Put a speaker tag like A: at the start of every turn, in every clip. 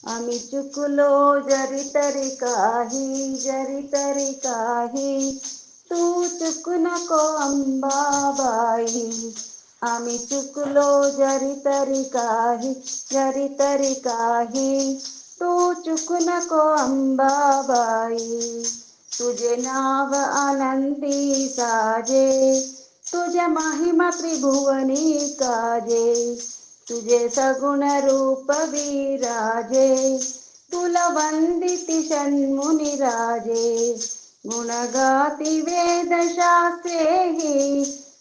A: आम्ही चुकलो जरी तरी काही, तू चुकू नको अंबाबाई. आम्ही चुकलो जरी तरी काही, तू चुकू नको अंबाबाई. तुझे नाव आनंदी साजे, तुझ्या महिमा त्रिभुवनी काजे. तुझे सगुण रूप विराजे, तुला वंदिती षण्मुनी राजे. गुणगाती वेदशास्त्रेहि,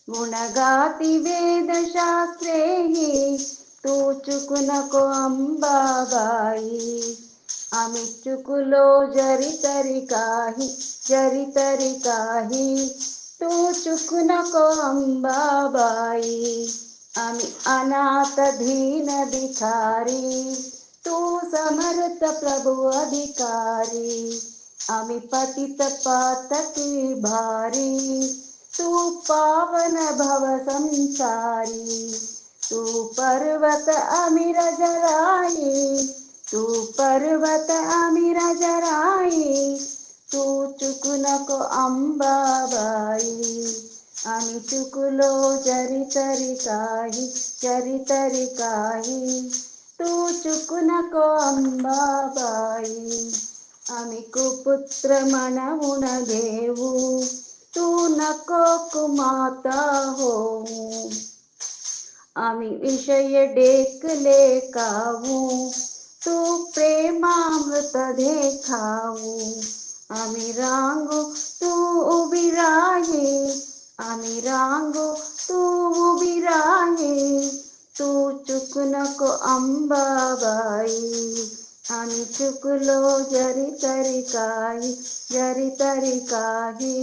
A: गुणगाती वेदशास्त्रेहि, तू चुकू नको अंबाबाई. आम्ही चुकलो जरी तरी काही, तू चुकू नको अंबाबाई. आम्ही अनाथ दीन भिखारी, तू समर्थ प्रभु अधिकारी. आम्ही पतित पातकी भारी, तू पावन भव संसारी. तू पर्वत आम्ही रजराई, तू पर्वत आम्ही रजराई, तू चुकू नको अंबाबाई. आम्ही चुकलो जरी तरी काही, तू चुकू नको अंबाबाई. आम्ही कुपुत्र म्हणवून घेऊ, तू नको कुमाता होऊ. आम्ही विषय डेकले कावू, तू प्रेमामृत देखावू. आम्ही रांगो तू उभी राहे, आम्ही रांगो तू उभी राहे, तू चुकू नको अंबाबाई. आम्ही चुकलो जरी तरी काही,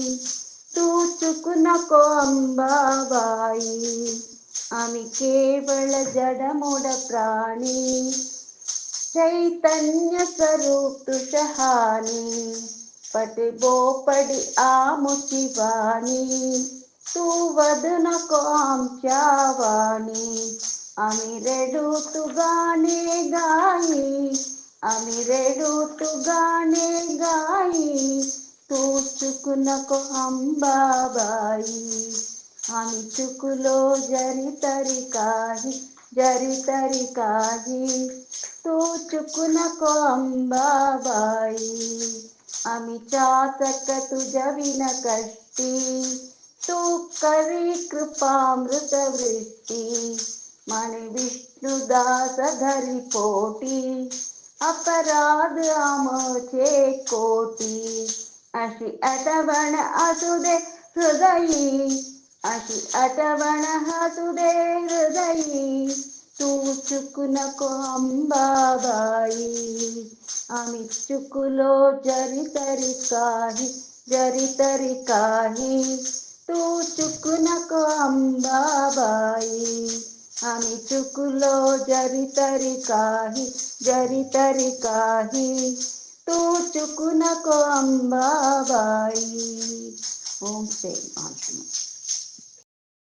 A: तू चुकू नको अंबाबाई. आम्ही केवळ जडमोड प्राणी, चैतन्य स्वरूप तू शहाणी. पटे बोपडी आमुची वाणी, तू वदू नको आमच्या वाणी. आम्ही रेडू तू गाणे गाई, आम्ही रेडू तू गाणे गाई, तू चुकू नको अंबाबाई. आम्ही चुकलो जरी तरी काही, तू चुकू नको अंबाबाई. आम्ही चातक तुझ्या विन कष्टी, तू करी कृपामृत वृष्टी. माने विष्णुदास धरी पोटी, अपराध आमचे कोटी. अशी आठवण असू दे हृदयी, अशी आठवण असू दे हृदयी, तू चुकू नको अंबाबाई. आम्ही चुकलो जरी तरी काही, तू चुकू नको अंबाबाई. आम्ही चुकलो जरी तरी काही, तू चुकू नको अंबाबाई. ओम श्री महात्मा.